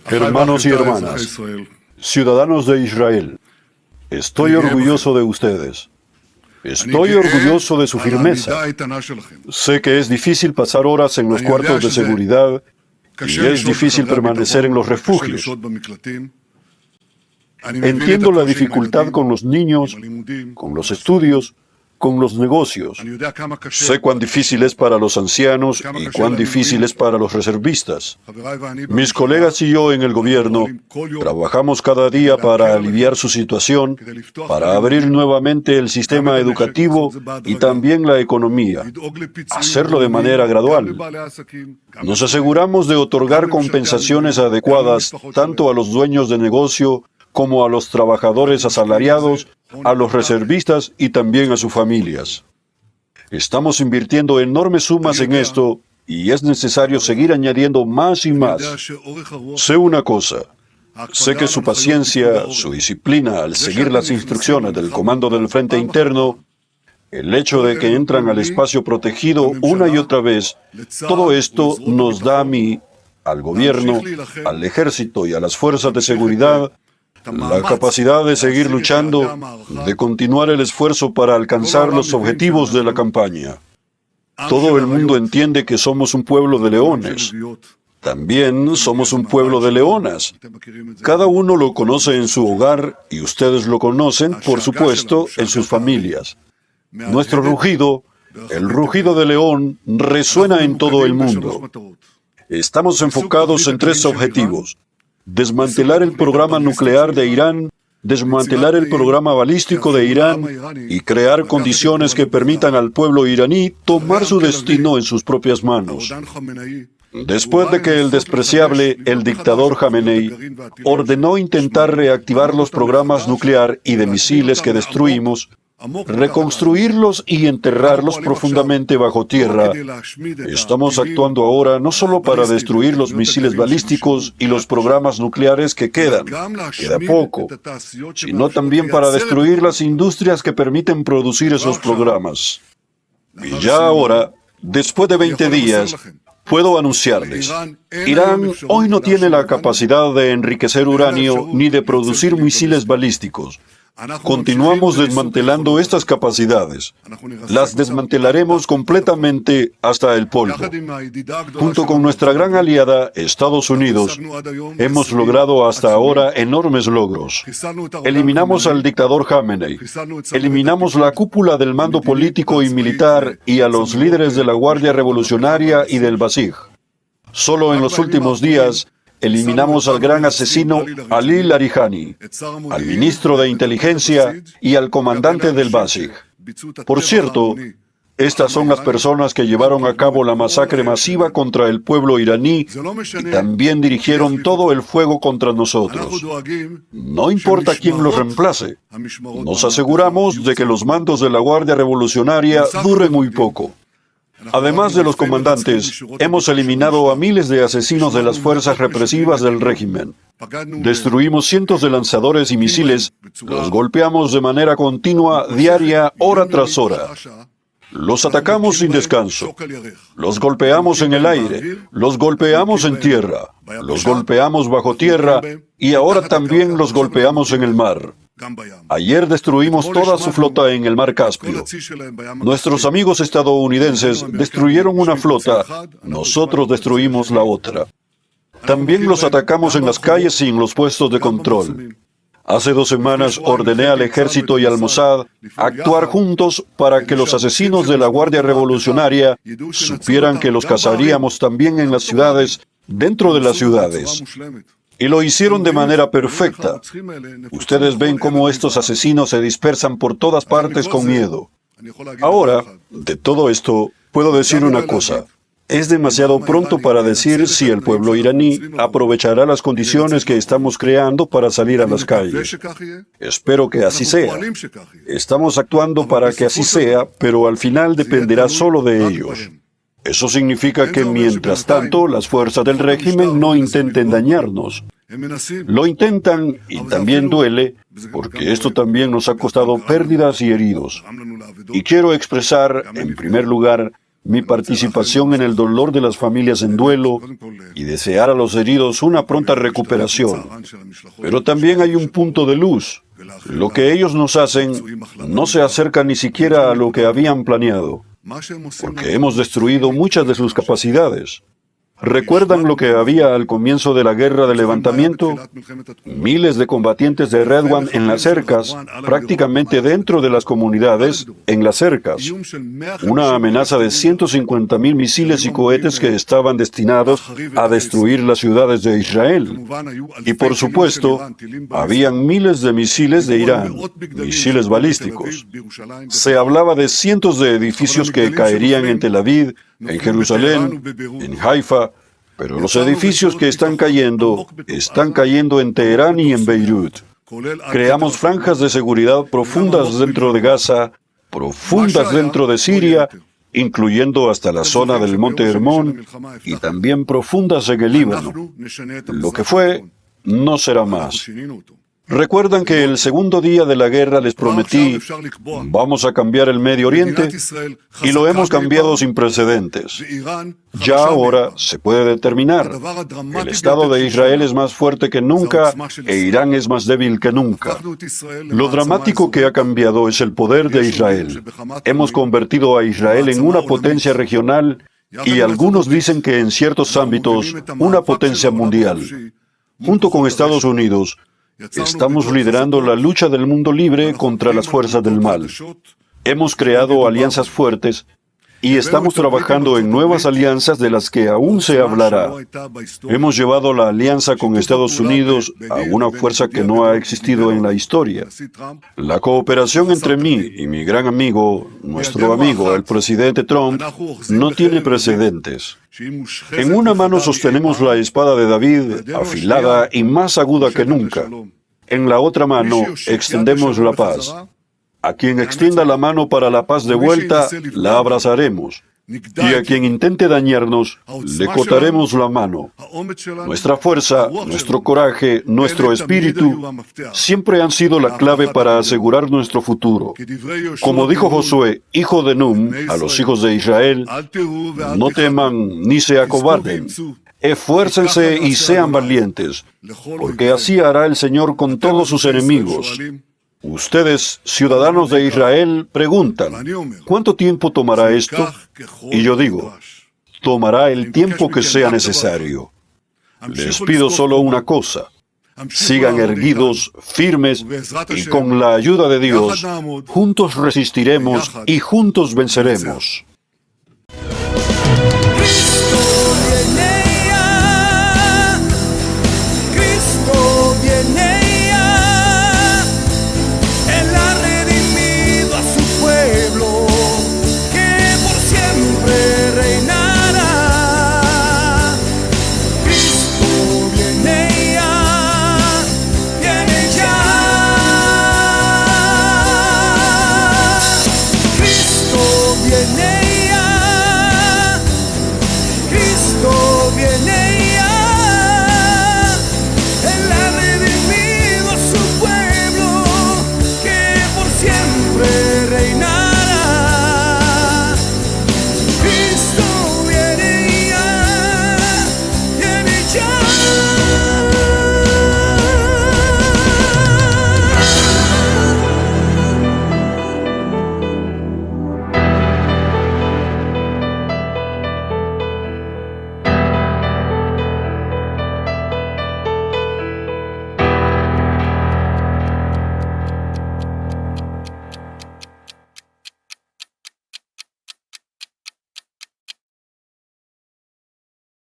Hermanos y hermanas, ciudadanos de Israel, estoy orgulloso de ustedes. Estoy orgulloso de su firmeza. Sé que es difícil pasar horas en los cuartos de seguridad y es difícil permanecer en los refugios. Entiendo la dificultad con los niños, con los estudios, con los negocios. Sé cuán difícil es para los ancianos y cuán difícil es para los reservistas. Mis colegas y yo en el gobierno trabajamos cada día para aliviar su situación, para abrir nuevamente el sistema educativo y también la economía, hacerlo de manera gradual. Nos aseguramos de otorgar compensaciones adecuadas tanto a los dueños de negocio como a los trabajadores asalariados, a los reservistas y también a sus familias. Estamos invirtiendo enormes sumas en esto y es necesario seguir añadiendo más y más. Sé una cosa, sé que su paciencia, su disciplina al seguir las instrucciones del Comando del Frente Interno, el hecho de que entran al espacio protegido una y otra vez, todo esto nos da a mí, al gobierno, al ejército y a las fuerzas de seguridad, la capacidad de seguir luchando, de continuar el esfuerzo para alcanzar los objetivos de la campaña. Todo el mundo entiende que somos un pueblo de leones. También somos un pueblo de leonas. Cada uno lo conoce en su hogar y ustedes lo conocen, por supuesto, en sus familias. Nuestro rugido, el rugido de león, resuena en todo el mundo. Estamos enfocados en 3 objetivos: desmantelar el programa nuclear de Irán, desmantelar el programa balístico de Irán y crear condiciones que permitan al pueblo iraní tomar su destino en sus propias manos. Después de que el despreciable, el dictador Jamenei, ordenó intentar reactivar los programas nuclear y de misiles que destruimos, reconstruirlos y enterrarlos profundamente bajo tierra, estamos actuando ahora no solo para destruir los misiles balísticos y los programas nucleares que queda poco, sino también para destruir las industrias que permiten producir esos programas. Y ya ahora, después de 20 días, puedo anunciarles, Irán hoy no tiene la capacidad de enriquecer uranio ni de producir misiles balísticos. Continuamos desmantelando estas capacidades. Las desmantelaremos completamente hasta el polvo. Junto con nuestra gran aliada, Estados Unidos, hemos logrado hasta ahora enormes logros. Eliminamos al dictador Jamenei, eliminamos la cúpula del mando político y militar y a los líderes de la Guardia Revolucionaria y del Basij. Solo en los últimos días, eliminamos al gran asesino Ali Larijani, al ministro de Inteligencia y al comandante del Basij. Por cierto, estas son las personas que llevaron a cabo la masacre masiva contra el pueblo iraní y también dirigieron todo el fuego contra nosotros. No importa quién los reemplace, nos aseguramos de que los mandos de la Guardia Revolucionaria duren muy poco. Además de los comandantes, hemos eliminado a miles de asesinos de las fuerzas represivas del régimen. Destruimos cientos de lanzadores y misiles, los golpeamos de manera continua, diaria, hora tras hora. Los atacamos sin descanso. Los golpeamos en el aire, los golpeamos en tierra, los golpeamos bajo tierra y ahora también los golpeamos en el mar. Ayer destruimos toda su flota en el mar Caspio. Nuestros amigos estadounidenses destruyeron una flota, nosotros destruimos la otra. También los atacamos en las calles y en los puestos de control. Hace 2 semanas ordené al ejército y al Mossad actuar juntos para que los asesinos de la Guardia Revolucionaria supieran que los cazaríamos también en las ciudades, dentro de las ciudades. Y lo hicieron de manera perfecta. Ustedes ven cómo estos asesinos se dispersan por todas partes con miedo. Ahora, de todo esto, puedo decir una cosa. Es demasiado pronto para decir si el pueblo iraní aprovechará las condiciones que estamos creando para salir a las calles. Espero que así sea. Estamos actuando para que así sea, pero al final dependerá solo de ellos. Eso significa que mientras tanto las fuerzas del régimen no intenten dañarnos. Lo intentan y también duele, porque esto también nos ha costado pérdidas y heridos. Y quiero expresar, en primer lugar, mi participación en el dolor de las familias en duelo y desear a los heridos una pronta recuperación. Pero también hay un punto de luz. Lo que ellos nos hacen no se acerca ni siquiera a lo que habían planeado, porque hemos destruido muchas de sus capacidades. ¿Recuerdan lo que había al comienzo de la guerra de levantamiento? Miles de combatientes de Redwan en las cercas, prácticamente dentro de las comunidades, en las cercas. Una amenaza de 150.000 misiles y cohetes que estaban destinados a destruir las ciudades de Israel. Y por supuesto, habían miles de misiles de Irán, misiles balísticos. Se hablaba de cientos de edificios que caerían en Tel Aviv, en Jerusalén, en Haifa, pero los edificios que están cayendo en Teherán y en Beirut. Creamos franjas de seguridad profundas dentro de Gaza, profundas dentro de Siria, incluyendo hasta la zona del Monte Hermón, y también profundas en el Líbano. Lo que fue, no será más. ¿Recuerdan que el segundo día de la guerra les prometí, vamos a cambiar el Medio Oriente? Y lo hemos cambiado sin precedentes. Ya ahora se puede determinar. El Estado de Israel es más fuerte que nunca e Irán es más débil que nunca. Lo dramático que ha cambiado es el poder de Israel. Hemos convertido a Israel en una potencia regional y algunos dicen que en ciertos ámbitos una potencia mundial. Junto con Estados Unidos, estamos liderando la lucha del mundo libre contra las fuerzas del mal. Hemos creado alianzas fuertes y estamos trabajando en nuevas alianzas de las que aún se hablará. Hemos llevado la alianza con Estados Unidos a una fuerza que no ha existido en la historia. La cooperación entre mí y mi gran amigo, nuestro amigo, el presidente Trump, no tiene precedentes. En una mano sostenemos la espada de David, afilada y más aguda que nunca. En la otra mano extendemos la paz. A quien extienda la mano para la paz de vuelta, la abrazaremos. Y a quien intente dañarnos, le cortaremos la mano. Nuestra fuerza, nuestro coraje, nuestro espíritu, siempre han sido la clave para asegurar nuestro futuro. Como dijo Josué, hijo de Nun, a los hijos de Israel, no teman ni se acobarden. Esfuércense y sean valientes, porque así hará el Señor con todos sus enemigos. Ustedes, ciudadanos de Israel, preguntan, ¿cuánto tiempo tomará esto? Y yo digo, tomará el tiempo que sea necesario. Les pido solo una cosa. Sigan erguidos, firmes, y con la ayuda de Dios, juntos resistiremos y juntos venceremos.